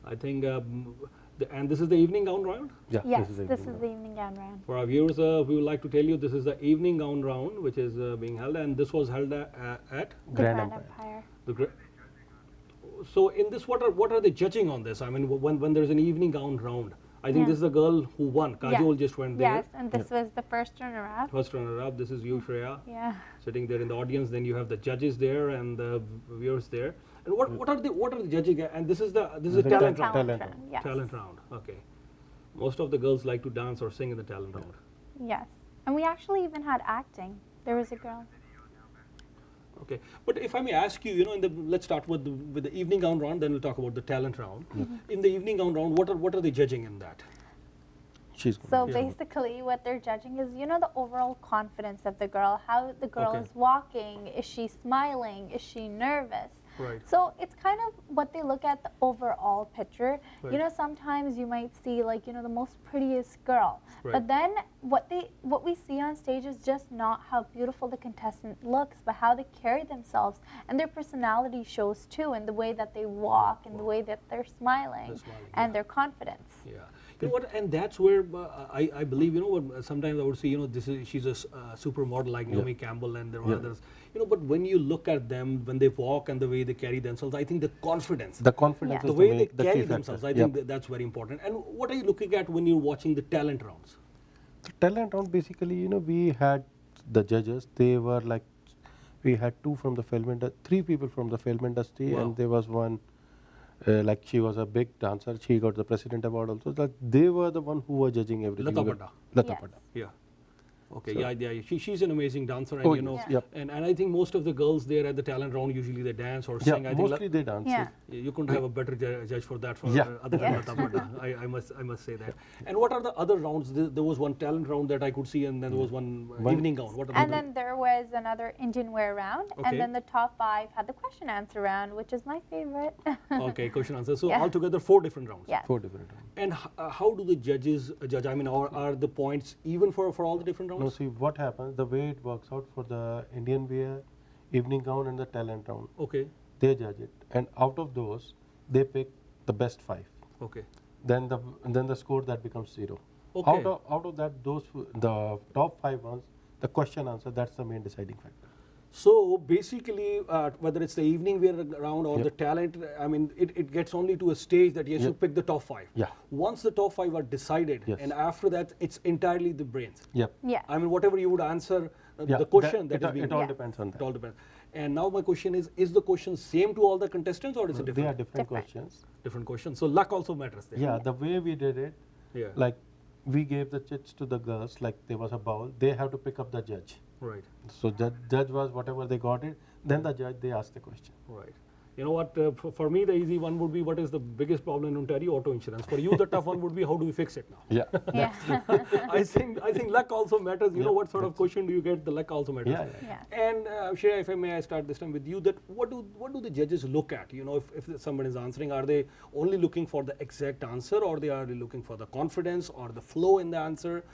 I think, and this is the evening gown round? Yeah, Yes, this is this is the evening gown round. For our viewers, we would like to tell you this is the evening gown round which is being held, and this was held at The Grand Grand Empire. Empire. the. So in this, what are they judging on this? I mean, when there's an evening gown round, I think Yeah. this is the girl who won. Kajol Yes. just went there. Yes, and this was the first runner-up. First runner-up. This is you, Shreya, Yeah. sitting there in the audience. Then you have the judges there and the viewers there. And what are the judging? And this is the The talent round. talent round. round. Yes. Talent round. Okay. Most of the girls like to dance or sing in the talent round. Yes. And we actually even had acting. There was a girl. Okay, but if I may ask you, let's start with the evening gown round, then we'll talk about the talent round. In the evening gown round, what are they judging in that? She's good. So Yeah. basically what they're judging is, the overall confidence of the girl, how the girl Okay. is walking, is she smiling, is she nervous? Right. So it's kind of what they look at the overall picture. Right. Sometimes you might see the most prettiest girl. Right. But then what we see on stage is just not how beautiful the contestant looks, but how they carry themselves, and their personality shows too, in the way that they walk, and the way that they're smiling, They're smiling, and yeah. their confidence. Yeah. You know what? And that's where I believe, sometimes I would say, she's a supermodel like Naomi Campbell, and there are Yeah. others. But when you look at them, when they walk and the way they carry themselves, I think the confidence, The confidence Yeah. is the way they the key carry factor. themselves, I Yep. think that's very important. And what are you looking at when you're watching the talent rounds? The talent round, basically, we had the judges. They were like, we had three people from the film industry, Wow. and there was one, like she was a big dancer. She got the president award also. Like they were the one who were judging everything. Lata Bhatta. Lata Yes. Bhatta. Yeah. Okay. So- Yeah. She's an amazing dancer, and Oh, you know, yes. Yep. and I think most of the girls there at the talent round usually they dance or Yeah, sing. I think mostly they dance. Yeah. you couldn't have a better judge for that for Yeah. other than Yeah. Lata Bhatta. I must say that. And what are the other rounds? There was one talent round that I could see, and then there was one evening gown. What are And the then there was another Indian wear round, Okay. and then the top 5 had the question answer round, which is my favorite. okay, question answer. So Yeah. altogether 4 different rounds. Yes. 4 different rounds. And how do the judges judge? I mean, are the points even for all the different No, rounds? see what happens. The way it works out for the Indian wear, evening gown, and the talent round, Okay. they judge it, and out of those, they pick the best 5. Okay. Then the score that becomes 0. Okay. Out of that, the top 5 ones, the question answer, that's the main deciding factor. So basically, whether it's the evening wear round or Yep. the talent, I mean, it gets only to a stage that you have to Yep. pick the top 5. Yeah. Once the top 5 are decided, Yes. and after that, it's entirely the brains. Yep. Yes. I mean, whatever you would answer, Yeah, the question that it, is being it all Yeah. depends on it that. all depends. And now my question is the question same to all the contestants, or is it They different? are different Different. questions. Different questions. So luck also matters there. Yeah, the way we did it, Yeah. like we gave the chits to the girls, like there was a bowl. They have to pick up the judge. Right. So judge was whatever they got it. Then the judge, they asked the question. Right. You know what? For me, the easy one would be what is the biggest problem in Ontario? Auto insurance. For you, the tough one would be how do we fix it now? Yeah. Yeah. I think luck also matters. You know what sort of question do you get? The luck also matters. Yeah, yeah. Yeah. And Shreya, if I may, I start this time with you. That what do the judges look at? If someone is answering, are they only looking for the exact answer, or they are looking for the confidence or the flow in the answer?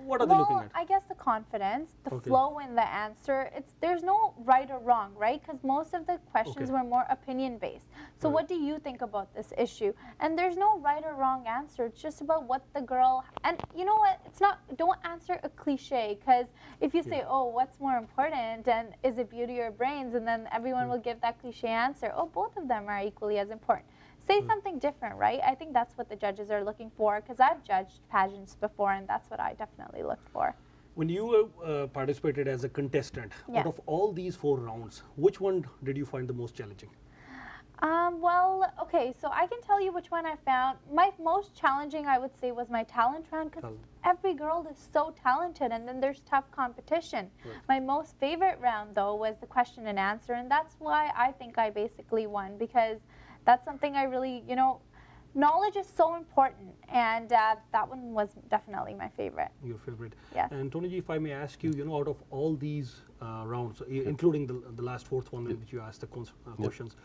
What are they looking at? I guess the confidence, the Okay. flow in the answer. There's no right or wrong, right? Because most of the questions Okay. were more opinion based. So Right. what do you think about this issue? And there's no right or wrong answer. It's just about what the girl. And you know what? It's not. Don't answer a cliche, because if you say, "Oh, what's more important?" and is it beauty or brains, and then everyone will give that cliche answer. Oh, both of them are equally as important. Say something different, right? I think that's what the judges are looking for, because I've judged pageants before, and that's what I definitely looked for. When you participated as a contestant, Yeah. out of all these 4 rounds, which one did you find the most challenging? Well, okay, so I can tell you which one I found. My most challenging, I would say, was my talent round, because Talent. every girl is so talented, and then there's tough competition. Right. My most favorite round, though, was the question and answer, and that's why I think I basically won, because that's something I really, knowledge is so important, and that one was definitely my favorite. Your favorite? Yes. And Tony ji, if I may ask you, out of all these rounds, including the last 4th one which you asked the questions,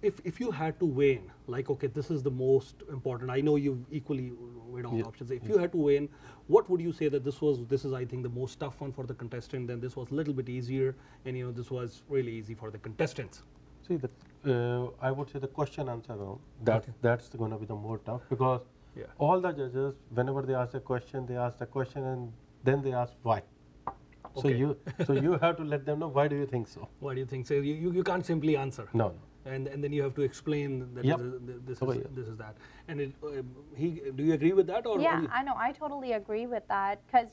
if you had to weigh in, like, okay, this is the most important. I know you've equally weighed all options. If you had to weigh in, what would you say that this is, I think, the most tough one for the contestant, then this was a little bit easier, and this was really easy for the contestants? See, the I would say the question answer round. That's going to be the more tough because Yeah. all the judges, whenever they ask a question, they ask the question and then they ask why. Okay. So you have to let them know why do you think so. Why do you think so? You can't simply answer. No. And then you have to explain that Yep. this is that. And do you agree with that or? Yeah, I know. I totally agree with that because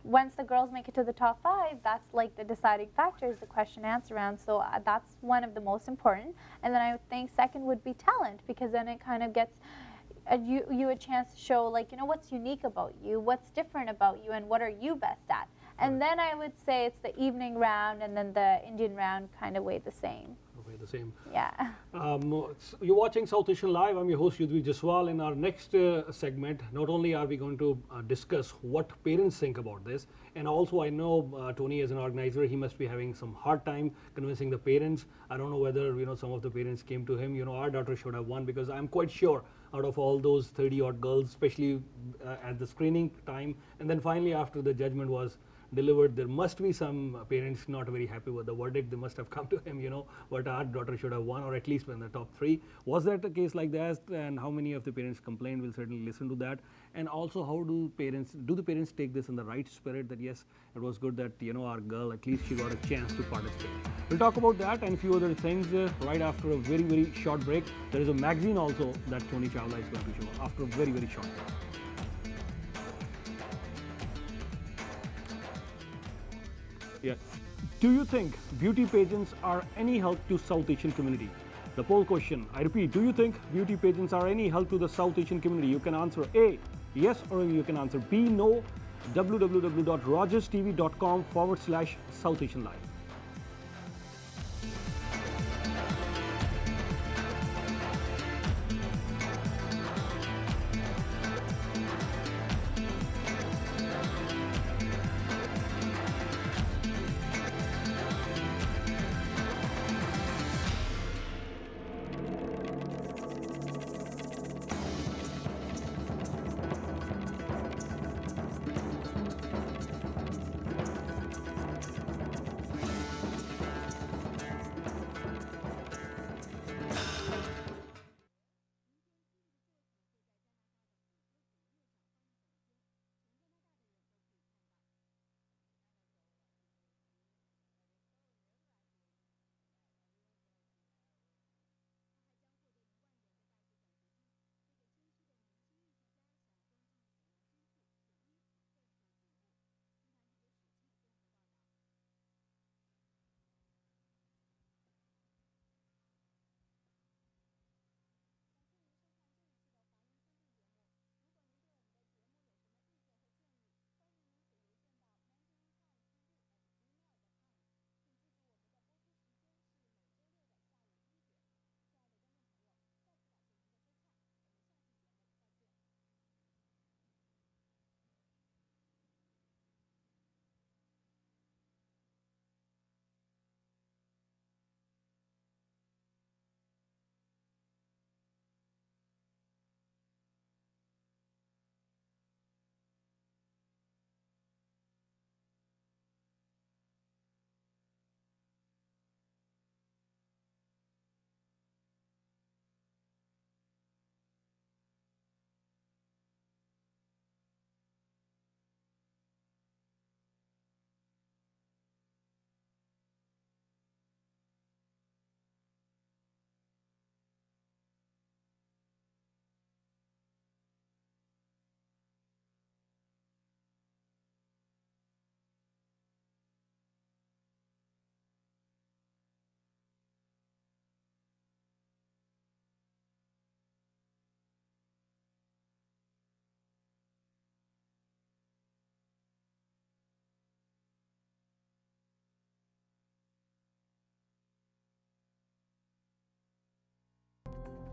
once the girls make it to the top 5, that's like the deciding factor is the question answer round. So that's one of the most important. And then I would think second would be talent because then it kind of gets you a chance to show what's unique about you, what's different about you, and what are you best at. And then I would say it's the evening round and then the Indian round kind of weigh the same. The same. Yeah. You're watching South Asian Live. I'm your host Yudhvir Jaswal. In our next segment, not only are we going to discuss what parents think about this, and also I know Tony as an organizer, he must be having some hard time convincing the parents. I don't know whether some of the parents came to him. Our daughter should have won because I'm quite sure out of all those 30 odd girls, especially at the screening time, and then finally after the judgment was delivered, there must be some parents not very happy with the verdict. They must have come to him, but our daughter should have won or at least been in the top 3. Was that a case like that? And how many of the parents complained? We'll certainly listen to that. And also, how do the parents take this in the right spirit that yes, it was good that our girl at least she got a chance to participate. We'll talk about that and a few other things right after a very, very short break. There is a magazine also that Tony Chawla is going to show after a very, very short break. Yeah. Do you think beauty pageants are any help to South Asian community? The poll question, I repeat, do you think beauty pageants are any help to the South Asian community? You can answer A, yes, or you can answer B, no. www.rogerstv.com/South Asian Live.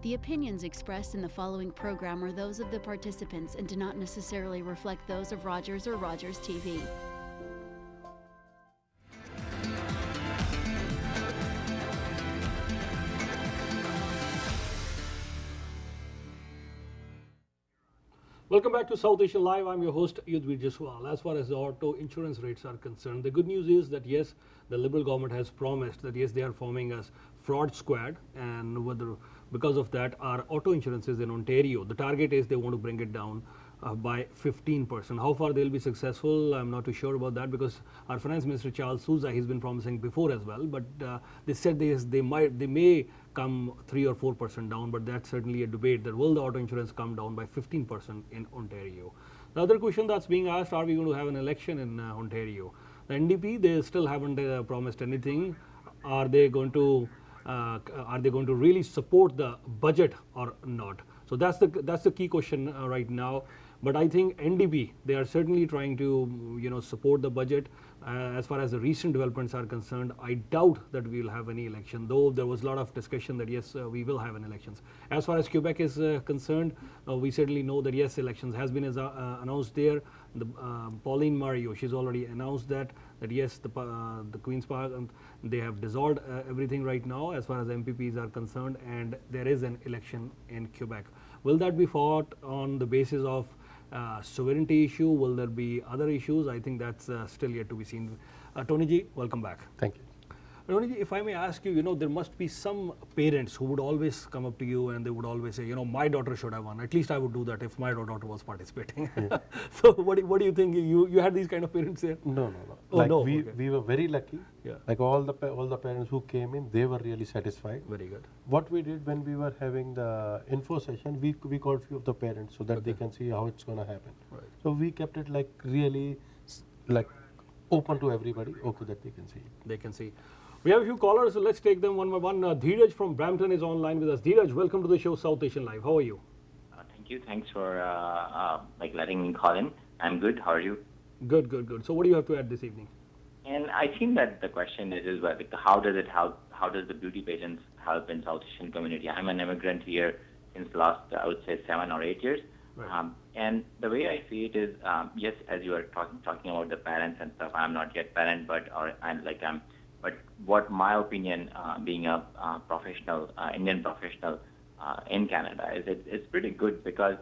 The opinions expressed in the following program are those of the participants and do not necessarily reflect those of Rogers or Rogers TV. Welcome back to South Asian Live. I'm your host Yudhvir Jaswal. As far as the auto insurance rates are concerned, the good news is that yes, the Liberal government has promised that yes, they are forming us fraud squad, and because of that, our auto insurances in Ontario, the target is they want to bring it down by 15%. How far they'll be successful, I'm not too sure about that, because our finance minister Charles Sousa, he's been promising before as well, but they said they may come 3 or 4% down, but that's certainly a debate, that will the auto insurance come down by 15% in Ontario. The other question that's being asked, are we going to have an election in Ontario? The NDP, they still haven't promised anything. Are they going to really support the budget or not? So that's the key question right now. But I think NDP, they are certainly trying to support the budget. As far as the recent developments are concerned, I doubt that we will have any election, though there was a lot of discussion that yes, we will have an elections. As far as Quebec is concerned, we certainly know that yes, elections has been announced there. The Pauline Mario, she's already announced that yes, the Queen's Park, they have dissolved everything right now as far as MPPs are concerned, and there is an election in Quebec. Will that be fought on the basis of sovereignty issue? Will there be other issues? I think that's still yet to be seen. Tony ji, welcome back. Thank you. Tony ji, if I may ask you, there must be some parents who would always come up to you and they would always say, my daughter should have won. At least I would do that if my daughter was participating. Yeah. So what do you think? You had these kind of parents there? No. Oh, like no. we were very lucky. Yeah. Like all the parents who came in, they were really satisfied. Very good. What we did when we were having the info session, we called few of the parents so that they can see how it's going to happen. Right. So we kept it like really like open to everybody, okay, that they can see. They can see. We have a few callers, so let's take them one by one. Dheeraj from Brampton is online with us. Dheeraj, welcome to the show South Asian Live. How are you? Thank you. Thanks for letting me call in. I'm good. How are you? Good. So what do you have to add this evening? And I think that the question is how does it help? How does the beauty pageants help in South Asian community? I'm an immigrant here since last, I would say, 7 or 8 years. Right. And the way I see it is, yes, as you are talking about the parents and stuff. I'm not yet parent, but what my opinion, being a professional, Indian professional in Canada, is it's pretty good because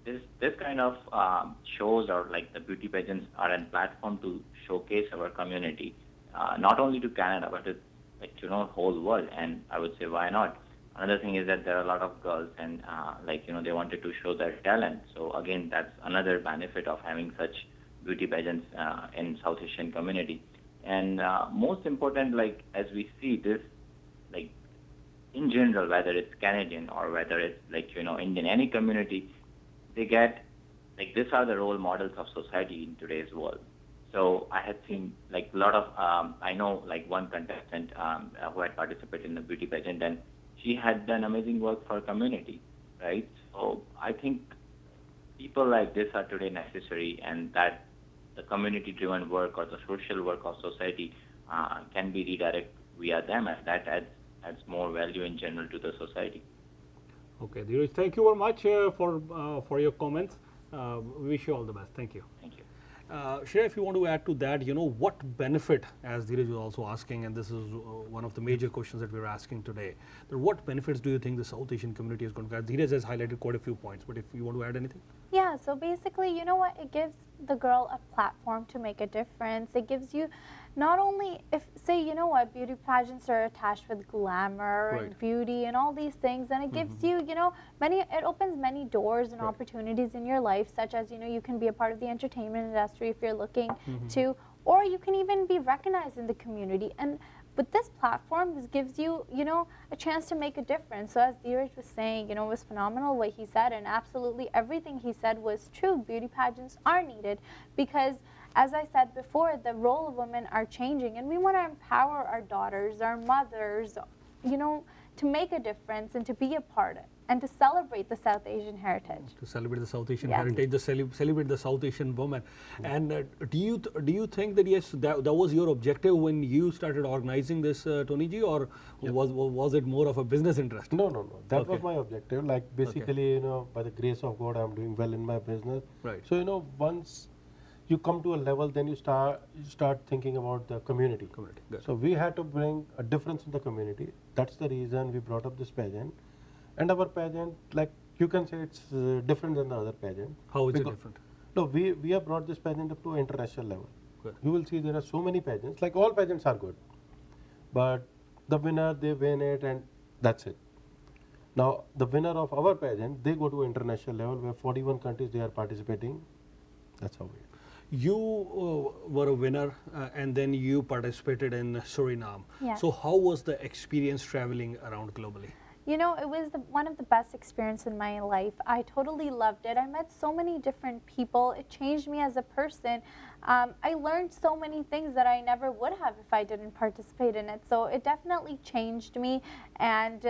this kind of shows, or like the beauty pageants, are a platform to showcase our community, not only to Canada but to whole world. And I would say, why not? Another thing is that there are a lot of girls, and they wanted to show their talent. So again, that's another benefit of having such beauty pageants in South Asian community. And most important, as we see this, in general, whether it's Canadian or whether it's Indian, any community, they get these are the role models of society in today's world. So I had seen a lot of I know one contestant who had participated in the beauty pageant, and she had done amazing work for community, right? So I think people like this are today necessary, and that the community-driven work or the social work of society can be redirected via them, and that adds more value in general to the society. Okay, Dheeraj, thank you very much for your comments. We wish you all the best. Thank you. Thank you. Shreya, if you want to add to that, what benefit, as Dheeraj was also asking, and this is one of the major questions that we're asking today, that what benefits do you think the South Asian community is going to get? Dheeraj has highlighted quite a few points, but if you want to add anything? Yeah, so basically, you know what? It gives the girl a platform to make a difference. It gives you not only, if say, beauty pageants are attached with glamour Right. and beauty and all these things, and it gives you, it opens many doors and Right. opportunities in your life, such as, you can be a part of the entertainment industry if you're looking to, or you can even be recognized in the community. And with this platform, this gives you, a chance to make a difference. So as Dheeraj was saying, it was phenomenal what he said, and absolutely everything he said was true. Beauty pageants are needed because, as I said before, the role of women are changing, and we want to empower our daughters, our mothers, to make a difference and to be a part of it, and to celebrate the South Asian heritage. To celebrate the South Asian Yes. heritage, celebrate the South Asian woman. And do you think that yes, that was your objective when you started organizing this, Tony ji, or was it more of a business interest? No. That Okay. was my objective. Like basically, by the grace of God, I'm doing well in my business. Right. So once you come to a level, then you start thinking about the community. Good. So we had to bring a difference in the community. That's the reason we brought up this pageant. And our pageant, you can say it's different than the other pageant. How is it Because- different? No, we have brought this pageant up to an international level. Good. You will see there are so many pageants. All pageants are good, but The winner, they win it, and that's it. Now, the winner of our pageant, they go to international level where 41 countries they are participating. That's how it. You were a winner, and then you participated in Suriname. Yes. So how was the experience traveling around globally? You know, it was one of the best experiences in my life. I totally loved it. I met so many different people. It changed me as a person. I learned so many things that I never would have if I didn't participate in it. So it definitely changed me. And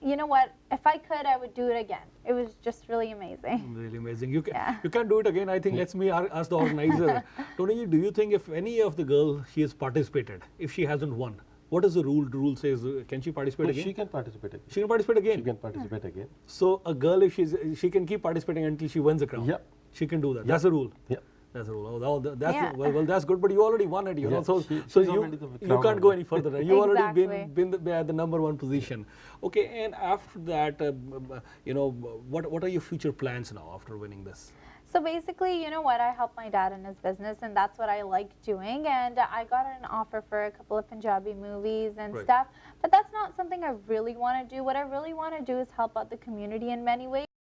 you know what? If I could, I would do it again. It was just really amazing. Really amazing. You can Yeah. you can't do it again. I think let's me ask the organizer. Tony, do you think if any of the girl she has participated, if she hasn't won, what is the rule? The rule says can she participate No, again? she can participate again. She can participate again. She can participate again. So a girl, if she can keep participating until she wins the crown. Yeah. She can do that. That's the rule. Yeah. That's the rule. Oh, that's Yeah. well, that's good. But you already won it, you know. Yeah, So she's so already the you crown can't go holder. any further. Right? You already Exactly. been at the number one position. Okay, and after that, you know, what are your future plans now after winning this? So basically, you know what, I help my dad in his business, and that's what I like doing. And I got an offer for a couple of Punjabi movies and Right. stuff, but that's not something I really want to do. What I really want to do is help out the community in many ways.